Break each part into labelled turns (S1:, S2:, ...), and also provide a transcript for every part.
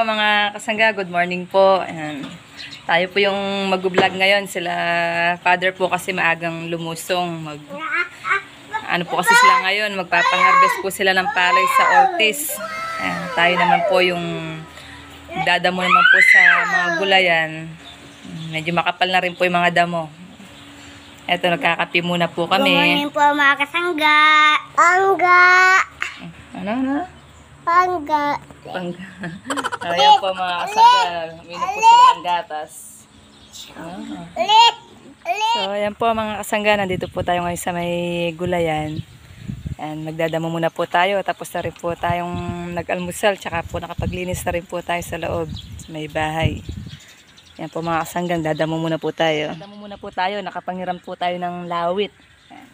S1: mga kasangga, good morning po. Ayan. Tayo po yung mag-vlog ngayon. Sila father po kasi maagang lumusong. Ano po kasi sila ngayon, magpapaharvest po sila ng palay sa Ortiz. Ayan. Tayo naman po yung dadamo naman po sa mga gulayan. Medyo makapal na rin po yung mga damo. Eto, nagkakape muna po kami.
S2: Good morning po mga kasangga. Pangga.
S1: Ano?
S2: Pangga.
S1: Ayan po mga kasangga. Uminom po sila ng gatas.
S2: Ulit.
S1: So, ayan po mga kasangga. Nandito po tayo ngayon sa may gulayan. And magdadamo muna po tayo. Tapos na rin po tayong nag-almusal. Tsaka po nakapaglinis na rin po tayo sa loob. Sa may bahay. Ayan po mga kasanggang. Dadamo muna po tayo. Dadamo muna po tayo. Nakapanghiram po tayo ng lawit. Ayan.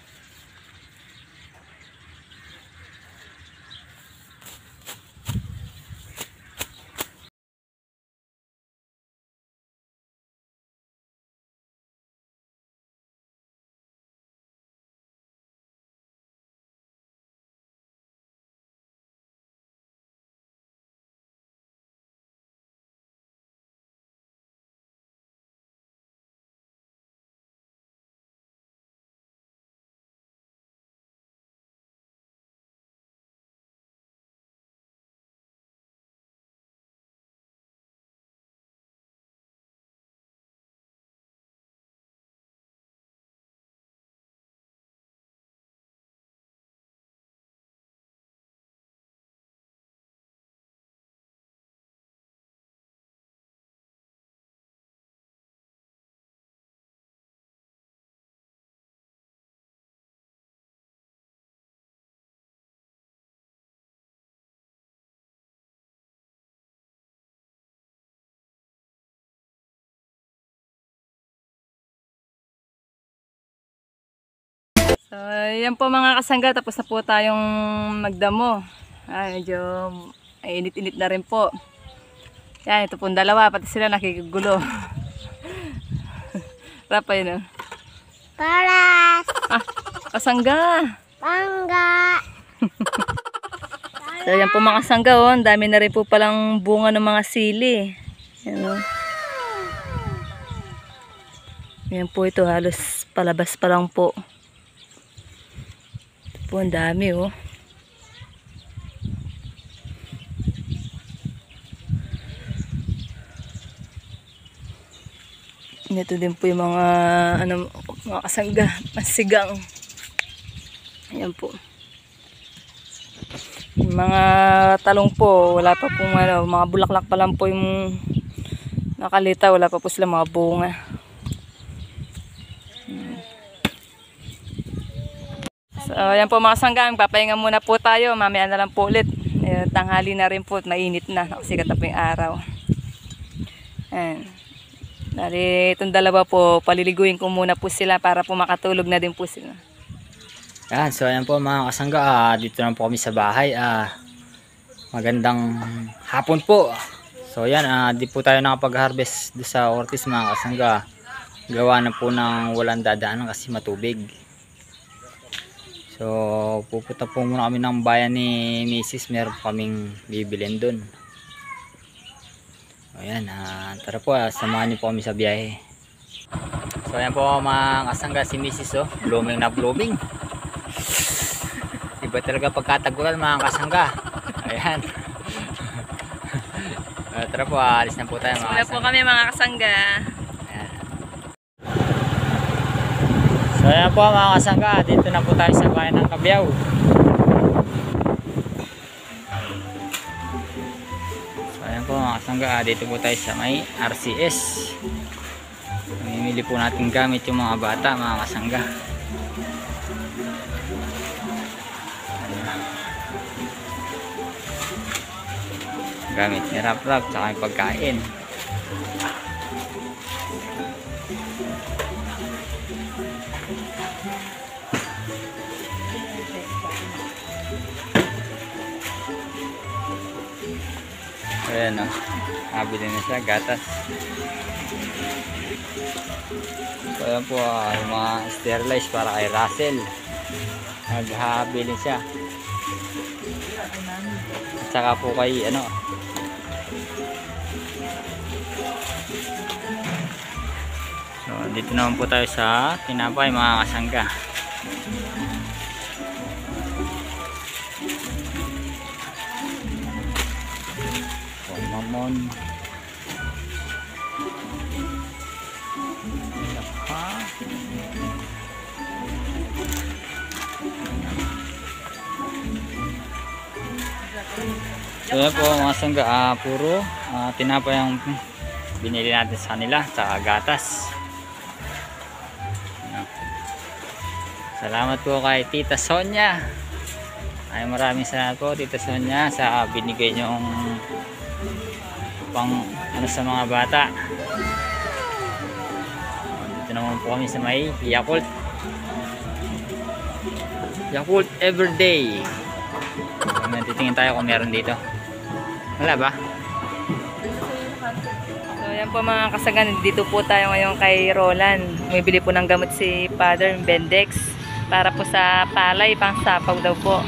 S1: So, yan po mga kasangga, tapos na po tayong magdamo. Medyo init-init na rin po. Yan, ito pong dalawa, pati sila nakikigulo. Rapa yun.
S2: Paras.
S1: Kasangga!
S2: Pangga.
S1: So, yan po mga kasangga, oh. Ang dami na rin po palang bunga ng mga sili. Yan, oh. Yan po ito, halos palabas pa lang po. Po, ang dami oh. Ito din po yung mga mga kasangga, masigang. Ayan po. Yung mga talong po, wala pa pong mga bulaklak pa lang po yung nakalita, wala pa po sila mga bunga. So, ayan po mga sanggang, papahinga muna po tayo. Mamaya na lang po ulit. Tanghali na rin po, mainit na. Nakasikat na po yung araw. Ayan. Dali, itong dalawa po, paliliguin ko muna po sila para po makatulog na din po sila.
S3: Ayan, so ayan po mga kasangga, dito na po kami sa bahay. Magandang hapon po. So ayan, di po tayo nakapag-harvest sa Ortiz mga kasangga. Gawa na po ng walang dadaanan kasi matubig. So, pupunta po muna kami ng bayan ni Mrs. Meron kaming bibilin dun. Ayan, tara po, samahan niyo po kami sa biyahe. So, ayan po mga kasangga, si Mrs. Oh, blooming na blooming. Iba talaga pagkatagulan mga kasangga. Ayan. Tara po, alis na po tayo mga kasangga.
S1: Wala po kami mga kasangga.
S3: So ayan po mga kasangga, dito na po tayo sa bayan ng Cabiao. So ayan po mga kasangga, dito po tayo sa may RCS. Mamimili po natin gamit yung mga bata mga kasangga. Gamit ni Rap-Rap, tsaka yung pagkain. Ayan o, nabili na siya, gatas. So ayan po, yung mga sterilize para kay Russell. Naghabili siya. At saka po kay dito naman po tayo sa tinapay mga kasangga. Mamon. So yan po mga sangga, puro tinapay ang binili natin sa kanila sa gatas. Salamat po kay Tita Sonia. Ay maraming salamat po Tita Sonia sa binigay niyong pang ano sa mga bata. Dito naman po kami sa may Yakult. Yakult Everyday. Titingin tayo kung meron dito. Wala ba?
S1: So yan po mga kasagan, dito po tayo ngayon kay Roland. May bili po ng gamot si Father Bendex para po sa palay, pang sapaw daw po.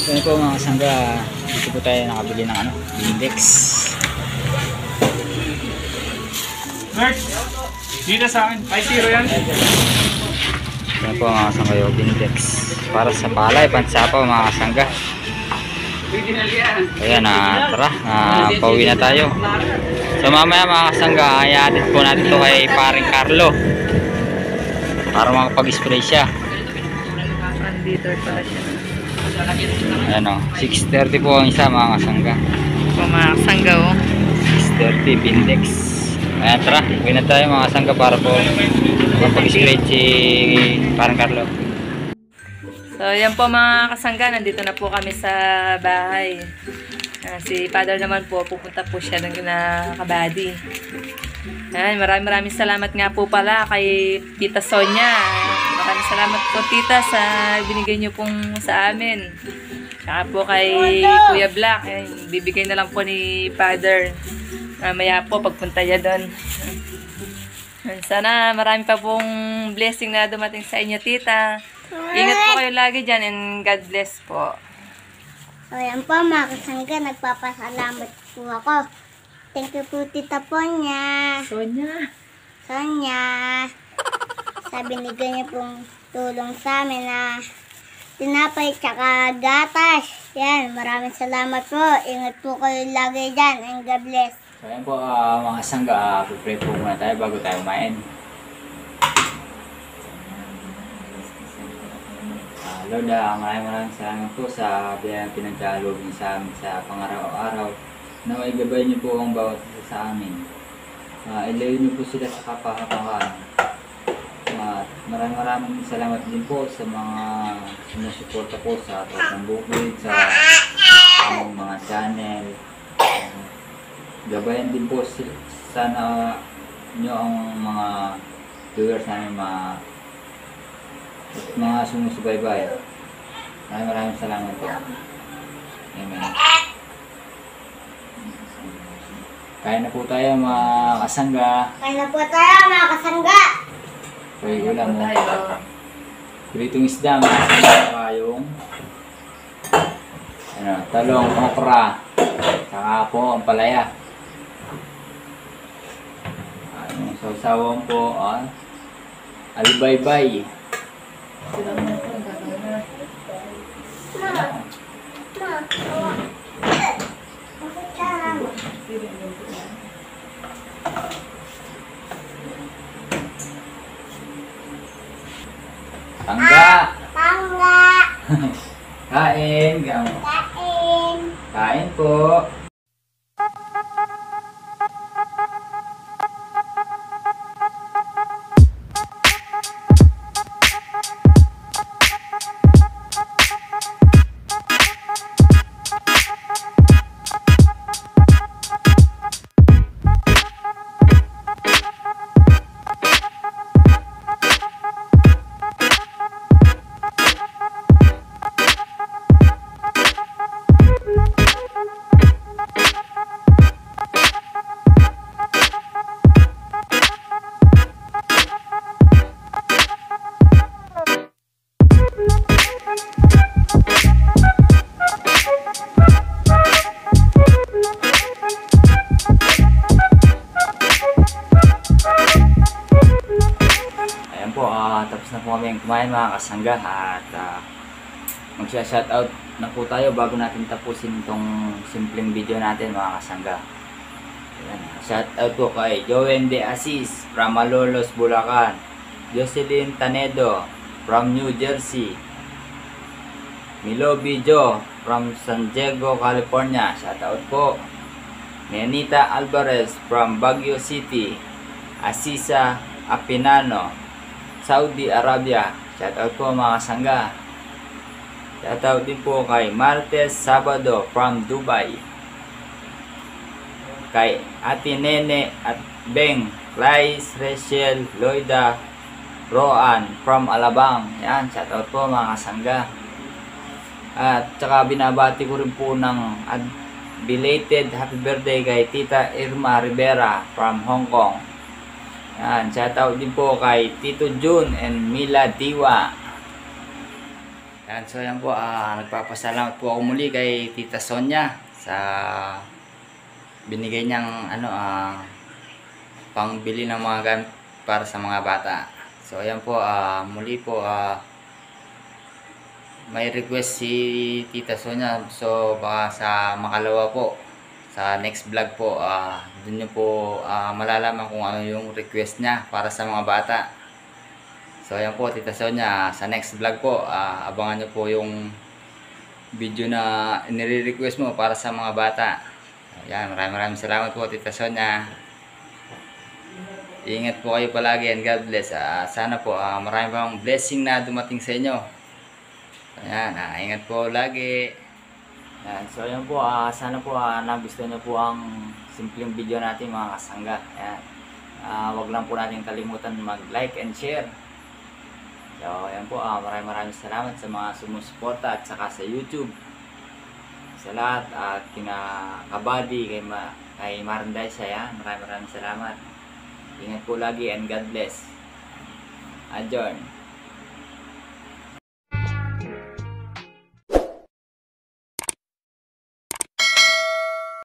S3: Yan po mga kasangga, dito po tayo nakabili ng ano, Index.
S4: Merch! Dito sa akin. 5-0 yan.
S3: Yan po mga kasangga yung Index para sa palay, pansapaw mga kasangga. Ayan, tara, pauwi na tayo. So mamaya mga kasangga, i-added po natin to kay paring Carlo para makapag-spray siya.
S1: Andito pala siya.
S3: Ayan o, 630 po ang isa mga kasangga.
S1: Po mga kasangga oh.
S3: 630 Bindex. Ayan, tara, uwi na tayo mga kasangga para po makapag-spray si paring Carlo.
S1: So yan po mga kasangga, nandito na po kami sa bahay. Si Father naman po, pupunta po siya ng kabady. Maraming salamat nga po pala kay Tita Sonia. Maraming salamat po Tita sa binigay niyo pong sa amin. Tsaka po kay Kuya Black, bibigay na lang po ni Father. Mamaya po pagpunta niya doon. Sana marami pa pong blessing na dumating sa inyo Tita. Ingat po kayo lagi dyan and God bless po.
S2: So yan po mga kasangga, nagpapasalamat po ako. Thank you po Tita Ponya.
S1: Sonia.
S2: Sonya. Sa binigay niyo pong tulong sa amin na tinapay tsaka gatas. Yan, maraming salamat po. Ingat po kayo lagi dyan and God bless.
S3: So ayan po mga kasangga, pipray po muna tayo bago tayo kumain. Lord, maraming salamat po sa biyayang pinagkaloob niyo sa amin sa pangaraw-araw. Naway gabay niyo po ang bawat isa sa amin. Ilayo niyo po sila sa kapahamakan. Maraming salamat din po sa mga sumusuporta po sa Totang Bukid, sa aming mga channel. Gabayan din po sana niyo ang mga viewers namin, mga sumusubaybay. Maraming salamat po. Amen. Kain na po tayo mga kasangga.
S2: Kaya na po tayo mga kasangga.
S3: Uy, ulam mo. Pritong isda, mga kasangga, yung talong, okra, saka po ang palaya. Sawsawan po, albaybay. Tangga!
S2: Tangga!
S3: Kain!
S2: Kain!
S3: Kain po! kumain mga kasangga. At magsha-shoutout na po tayo bago natin tapusin itong simpleng video natin mga kasangga. Ayan. Shoutout po kay Joen De Asis from Malolos, Bulacan. Jocelyn Tanedo from New Jersey. Milo Bijo from San Diego, California. Shoutout po. Nenita Alvarez from Baguio City. Asisa Apinano, Saudi Arabia. Shoutout po mga kasangga. Shoutout din po kay Martes Sabado from Dubai. Kay Ate Nene at Beng, Lice, Rachel, Loida, Roan from Alabang. Yan, shoutout po mga kasangga. At saka binabati ko rin po ng belated happy birthday kay Tita Irma Rivera from Hong Kong. Yan, shoutout din po kay Tito Jun and Mila Diwa. Yan, so yan po, nagpapasalamat po ako muli kay Tita Sonia sa binigay niyang pangbili ng mga gamit para sa mga bata. So yan po, muli po, may request si Tita Sonia, so baka sa makalawa po, sa next vlog po, dun nyo po malalaman kung ano yung request niya para sa mga bata. So yan po Tita Sonia, sa next vlog po, abangan nyo po yung video na nire-request mo para sa mga bata. Yan, maraming salamat po Tita Sonia. Ingat po kayo palagi and God bless. Sana po marami pang blessing na dumating sa inyo. Ayan, ingat po lagi. Ayan, so ayan po, sana po nagustuhan nyo po ang simpleng video natin mga kasangga. Ayan, wag lang po natin kalimutan mag-like and share. So ayan po, maraming salamat sa mga sumusuporta at saka sa YouTube. Sa lahat, at kina Kabady, kay Maranday siya. Maraming salamat. Ingat po lagi and God bless. Adjourn.